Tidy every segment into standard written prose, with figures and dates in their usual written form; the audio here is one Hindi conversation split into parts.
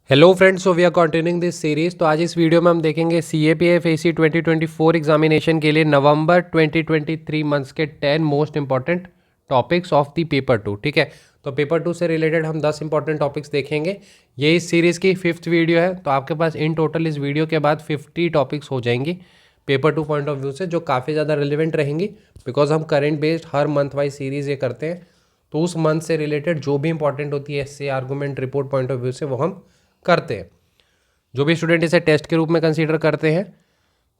Hello friends, so we are continuing this series. तो आज इस वीडियो में हम देखेंगे CAPF AC 2024 एग्जामिनेशन के लिए नवंबर 2023 मंथ्स के 10 most important topics of the paper 2। ठीक है, तो पेपर 2 से रिलेटेड हम 10 इंपॉर्टेंट टॉपिक्स देखेंगे। ये इस सीरीज़ की 5th वीडियो है, तो आपके पास इन टोटल इस वीडियो के बाद 50 टॉपिक्स हो जाएंगी पेपर 2 पॉइंट ऑफ व्यू से, जो काफ़ी ज़्यादा रिलेवेंट रहेंगी बिकॉज हम करेंट बेस्ड हर मंथ वाइज सीरीज़ ये करते हैं। तो उस मंथ से रिलेटेड जो भी इंपॉर्टेंट होती है एसए argument report point of view से वो हम करते हैं। जो भी स्टूडेंट इसे टेस्ट के रूप में कंसीडर करते हैं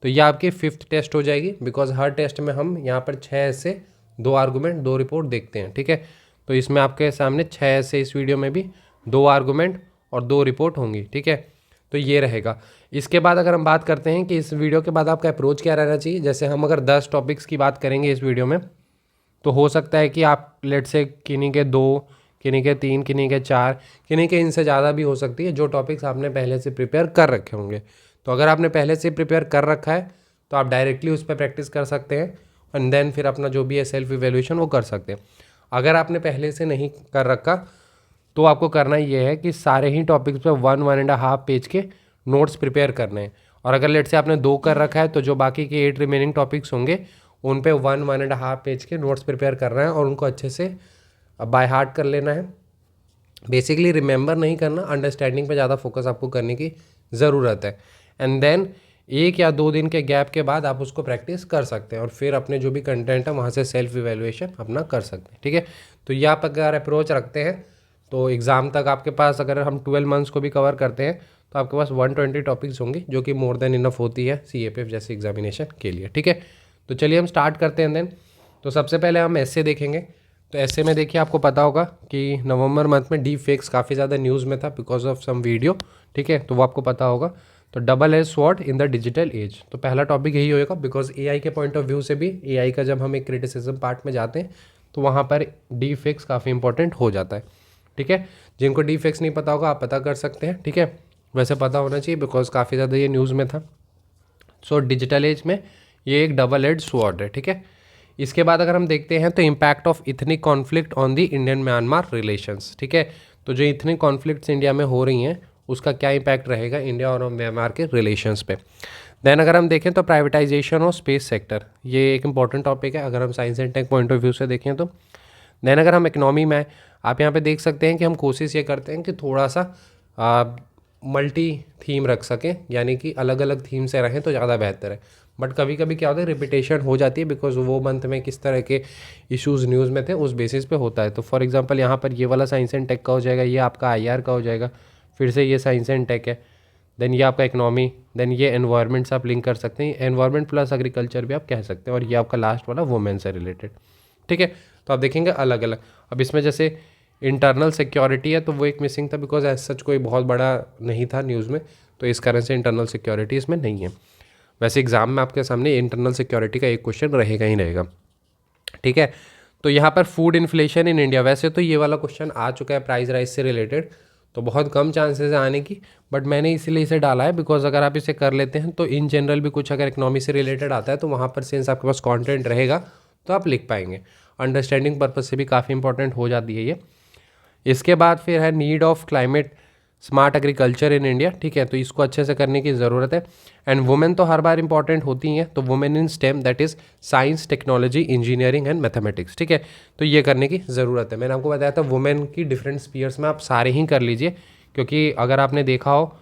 तो ये आपकी 5th टेस्ट हो जाएगी, बिकॉज हर टेस्ट में हम यहाँ पर 6 ऐसे 2 आर्गूमेंट 2 रिपोर्ट देखते हैं। ठीक है, तो इसमें आपके सामने 6 ऐसे इस वीडियो में भी 2 आर्गूमेंट और 2 रिपोर्ट होंगी। ठीक है, तो ये रहेगा। इसके बाद अगर हम बात करते हैं कि इस वीडियो के बाद आपका अप्रोच क्या रहना चाहिए, जैसे हम अगर 10 टॉपिक्स की बात करेंगे इस वीडियो में, तो हो सकता है कि आप लेट से किन्हीं के 2, किन्हीं के 3, किन्हीं के 4, किन्हीं के इनसे ज़्यादा भी हो सकती है, जो टॉपिक्स आपने पहले से प्रिपेयर कर रखे होंगे। तो अगर आपने पहले से प्रिपेयर कर रखा है तो आप डायरेक्टली उस पर प्रैक्टिस कर सकते हैं एंड देन फिर अपना जो भी है सेल्फ इवेल्यूशन वो कर सकते हैं। अगर आपने पहले से नहीं कर रखा तो आपको करना ये है कि सारे ही टॉपिक्स पे 1-1.5 पेज के नोट्स प्रिपेयर करने हैं। और अगर लेट से आपने 2 कर रखा है तो जो बाकी के 8 रिमेनिंग टॉपिक्स होंगे उन पे 1-1.5 पेज के नोट्स प्रिपेयर करना है और उनको अच्छे से बाय हार्ट कर लेना है। बेसिकली रिमेंबर नहीं करना, अंडरस्टैंडिंग पे ज़्यादा फोकस आपको करने की ज़रूरत है। एंड देन 1 या 2 दिन के गैप के बाद आप उसको प्रैक्टिस कर सकते हैं और फिर अपने जो भी कंटेंट है वहाँ से सेल्फ इवेल्युएशन अपना कर सकते हैं। ठीक है, तो ये आप अगर अप्रोच रखते हैं तो एग्ज़ाम तक आपके पास, अगर हम 12 मंथ्स को भी कवर करते हैं तो आपके पास 120 टॉपिक्स होंगी, जो कि मोर देन इनफ होती है CAPF जैसे एग्जामिनेशन के लिए। ठीक है, तो चलिए हम स्टार्ट करते हैं देन। तो सबसे पहले हम ऐसे देखेंगे। तो ऐसे में देखिए, आपको पता होगा कि नवंबर मंथ में डीप फेक्स काफ़ी ज़्यादा न्यूज़ में था बिकॉज ऑफ सम वीडियो। ठीक है, तो वो आपको पता होगा। तो double edge sword in the digital as, तो पहला टॉपिक यही होएगा बिकॉज AI के पॉइंट ऑफ व्यू से भी, AI का जब हम एक क्रिटिसिज्म पार्ट में जाते हैं तो वहाँ पर डीप फेक्स काफ़ी इंपॉर्टेंट हो जाता है। ठीक है, जिनको डीप फेक्स नहीं पता होगा आप पता कर सकते हैं। ठीक है, वैसे पता होना चाहिए बिकॉज काफ़ी ज़्यादा ये न्यूज़ में था। सो डिजिटल एज में ये एक डबल एज स्वॉर्ड है। ठीक है, इसके बाद अगर हम देखते हैं तो impact of ethnic conflict on the Indian Myanmar relations. ठीक है, तो जो इथनिक कॉन्फ्लिक्ट्स इंडिया में हो रही हैं उसका क्या इम्पैक्ट रहेगा इंडिया और म्यांमार के रिलेशंस पे। देन अगर हम देखें तो प्राइवेटाइजेशन ऑफ स्पेस सेक्टर, ये एक इंपॉर्टेंट टॉपिक है अगर हम science and tech point of view से देखें तो। देन अगर हम इकनॉमी में, आप यहाँ पे देख सकते हैं कि हम कोशिश ये करते हैं कि थोड़ा सा मल्टी थीम रख सकें, यानी कि अलग अलग थीम से रहें तो ज़्यादा बेहतर है। बट कभी कभी क्या होता है, रिपीटेशन हो जाती है बिकॉज वो मंथ में किस तरह के इश्यूज़ न्यूज़ में थे उस बेसिस पे होता है। तो फॉर एग्जांपल यहाँ पर ये वाला साइंस एंड टेक का हो जाएगा, ये आपका IR का हो जाएगा, फिर से ये साइंस एंड टेक है, देन ये आपका इकनॉमी, देन ये एनवायरनमेंट से आप लिंक कर सकते हैं, एनवायरनमेंट प्लस एग्रीकल्चर भी आप कह सकते हैं, और ये आपका लास्ट वाला वुमेन से रिलेटेड। ठीक है, तो आप देखेंगे अलग अलग। अब इसमें जैसे इंटरनल सिक्योरिटी है तो वो एक मिसिंग था बिकॉज एज सच कोई बहुत बड़ा नहीं था न्यूज़ में, तो इस कारण से इंटरनल सिक्योरिटी इसमें नहीं है। वैसे एग्जाम में आपके सामने इंटरनल सिक्योरिटी का एक क्वेश्चन रहेगा ही रहेगा। ठीक है, तो यहाँ पर फूड इन्फ्लेशन इन इंडिया, वैसे तो ये वाला क्वेश्चन आ चुका है प्राइस राइज से रिलेटेड, तो बहुत कम चांसेस है आने की, बट मैंने इसीलिए इसे डाला है बिकॉज अगर आप इसे कर लेते हैं तो इन जनरल भी कुछ अगर इकनॉमी से रिलेटेड आता है तो वहाँ पर सिंस आपके पास कॉन्टेंट रहेगा तो आप लिख पाएंगे। अंडरस्टैंडिंग पर्पज से भी काफ़ी इंपॉर्टेंट हो जाती है ये। इसके बाद फिर है need of climate smart agriculture in India. ठीक है, तो इसको अच्छे से करने की ज़रूरत है। एंड वुमेन तो हर बार इंपॉर्टेंट होती हैं, तो women in stem that is science, technology, engineering and mathematics. ठीक है, तो ये करने की ज़रूरत है। मैंने आपको बताया था वुमेन की डिफरेंट स्पीयर्स में आप सारे ही कर लीजिए, क्योंकि अगर आपने देखा हो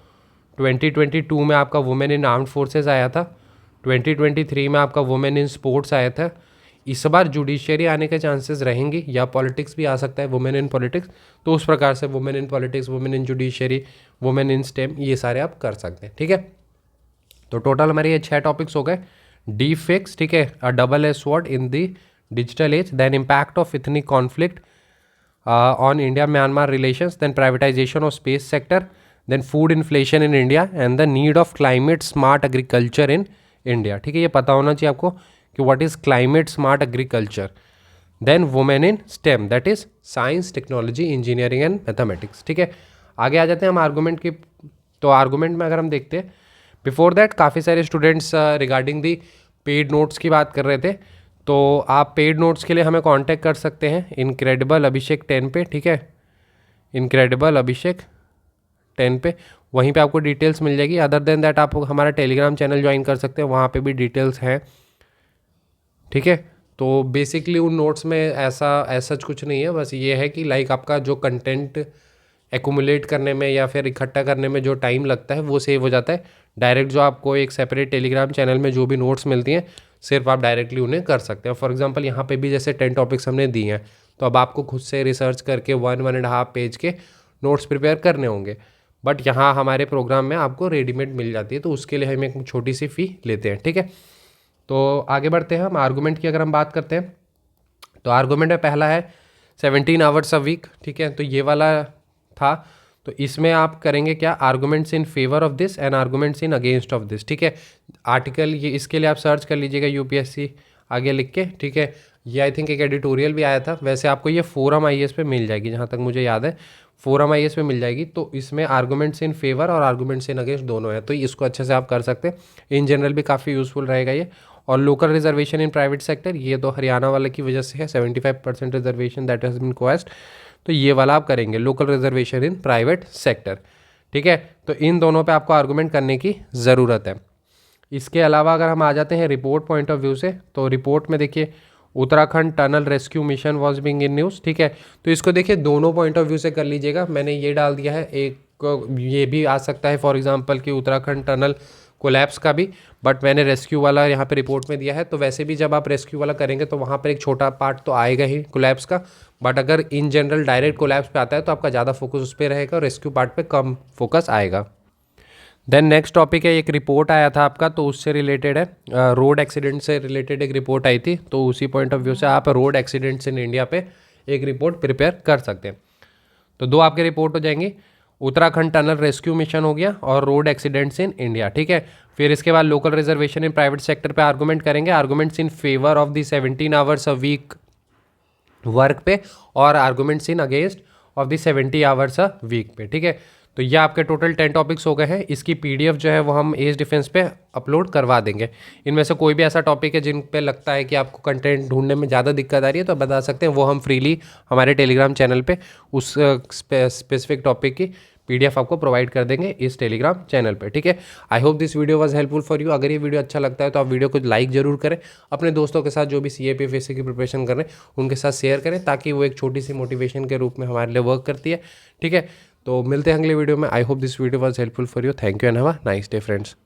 2022 में आपका वुमेन इन आर्म्ड फोर्सेज आया था, 2023 में आपका वुमेन इन स्पोर्ट्स आया था, इस बार जुडिशियरी आने के चांसेस रहेंगी या पॉलिटिक्स भी आ सकता है, वुमेन इन पॉलिटिक्स। तो उस प्रकार से women in politics, women in judiciary, women in stem, ये सारे आप कर सकते हैं। ठीक है, तो टोटल हमारे ये 6 टॉपिक्स हो गए। डीप फेक्स, ठीक है, a double edge sword in the digital age, then impact of ethnic conflict on India-Myanmar relations, then privatization of space sector, then food inflation in India, and the need of climate smart agriculture in India. ठीक है, ये पता होना चाहिए आपको कि what is climate smart agriculture. Then women in STEM, that is science, technology, engineering and mathematics. ठीक है, आगे आ जाते हैं हम आर्गूमेंट की। तो आर्गूमेंट में अगर हम देखते हैं, बिफोर दैट काफ़ी सारे students regarding the paid notes की बात कर रहे थे, तो आप पेड नोट्स के लिए हमें कांटेक्ट कर सकते हैं इनक्रेडिबल अभिषेक 10 पे। ठीक है, इनक्रेडिबल अभिषेक 10 पे, वहीं पे आपको डिटेल्स मिल जाएगी। अदर देन दैट आप हमारा टेलीग्राम चैनल ज्वाइन कर सकते हैं, वहाँ पे भी डिटेल्स हैं, ठीक है। तो बेसिकली उन नोट्स में ऐसा कुछ नहीं है, बस ये है कि लाइक आपका जो कंटेंट एक्यूमुलेट करने में या फिर इकट्ठा करने में जो टाइम लगता है वो सेव हो जाता है। डायरेक्ट जो आपको एक सेपरेट टेलीग्राम चैनल में जो भी नोट्स मिलती हैं सिर्फ आप डायरेक्टली उन्हें कर सकते हैं। फॉर एग्जांपल यहाँ पे भी जैसे 10 टॉपिक्स हमने दिए हैं, तो अब आपको खुद से रिसर्च करके 1-1.5 पेज के नोट्स प्रिपेयर करने होंगे, बट यहाँ हमारे प्रोग्राम में आपको रेडीमेड मिल जाती है, तो उसके लिए हम एक छोटी सी फ़ी लेते हैं, ठीक है। तो आगे बढ़ते हैं हम। आर्गूमेंट की अगर हम बात करते हैं तो आर्गूमेंट में पहला है 17 आवर्स अ वीक, ठीक है। तो ये वाला था, तो इसमें आप करेंगे क्या, arguments in favour of this and arguments in against of this, ठीक है। आर्टिकल ये इसके लिए आप सर्च कर लीजिएगा यूपीएससी आगे लिख के, ठीक है। ये आई थिंक एक एडिटोरियल भी आया था, वैसे आपको ये फोरम आईएएस पे मिल जाएगी, जहाँ तक मुझे याद है फोरम आईएएस पे मिल जाएगी। तो इसमें आर्गूमेंट्स इन फेवर और आर्गूमेंट्स इन अगेंस्ट दोनों है, तो इसको अच्छे से आप कर सकते हैं। इन जनरल भी काफ़ी यूज़फुल रहेगा ये। और local reservation in private sector, ये तो हरियाणा वाले की वजह से है, 75% reservation that has been quashed, तो ये वाला आप करेंगे, local reservation in private sector, ठीक है। तो इन दोनों पे आपको आर्गूमेंट करने की ज़रूरत है। इसके अलावा अगर हम आ जाते हैं रिपोर्ट पॉइंट ऑफ व्यू से, तो रिपोर्ट में देखिए Uttarakhand tunnel rescue mission was being in news, ठीक है। तो इसको देखिए दोनों पॉइंट ऑफ व्यू से कर लीजिएगा। मैंने ये डाल दिया है, एक ये भी आ सकता है फॉर एग्जांपल कि उत्तराखंड टनल कोलैप्स का भी, बट मैंने रेस्क्यू वाला यहाँ पे रिपोर्ट में दिया है। तो वैसे भी जब आप रेस्क्यू वाला करेंगे तो वहाँ पर एक छोटा पार्ट तो आएगा ही कोलैप्स का, बट अगर इन जनरल डायरेक्ट कोलैप्स पे आता है तो आपका ज़्यादा फोकस उस पर रहेगा और रेस्क्यू पार्ट पे कम फोकस आएगा। देन नेक्स्ट टॉपिक है, एक रिपोर्ट आया था आपका, तो उससे रिलेटेड है, रोड एक्सीडेंट से रिलेटेड एक रिपोर्ट आई थी, तो उसी पॉइंट ऑफ व्यू से आप रोड एक्सीडेंट्स इन इंडिया पे एक रिपोर्ट प्रिपेयर कर सकते हैं। तो दो आपके रिपोर्ट हो जाएंगी, उत्तराखंड टनल रेस्क्यू मिशन हो गया और रोड एक्सीडेंट्स इन इंडिया, ठीक है। फिर इसके बाद local reservation in private sector पे आर्गूमेंट करेंगे, arguments in favour of the 17 hours a week work पे, और arguments in against of the 70 hours a week पे, ठीक है। तो ये आपके टोटल 10 टॉपिक्स हो गए हैं। इसकी पीडीएफ जो है वो हम एज डिफेंस पे अपलोड करवा देंगे। इनमें से कोई भी ऐसा टॉपिक है जिन पे लगता है कि आपको कंटेंट ढूंढने में ज़्यादा दिक्कत आ रही है तो बता सकते हैं, वो हम फ्रीली हमारे टेलीग्राम चैनल पे उस स्पेसिफिक टॉपिक की पीडीएफ आपको प्रोवाइड कर देंगे इस टेलीग्राम चैनल पे, ठीक है। I hope this video was helpful for you. अगर ये वीडियो अच्छा लगता है तो आप वीडियो को लाइक जरूर करें, अपने दोस्तों के साथ जो भी CAPF की प्रिपरेशन कर रहे हैं उनके साथ शेयर करें, ताकि वो एक छोटी सी मोटिवेशन के रूप में हमारे लिए वर्क करती है, ठीक है। तो मिलते हैं अगले वीडियो में। I hope this video was helpful for you. Thank you and have a nice day friends.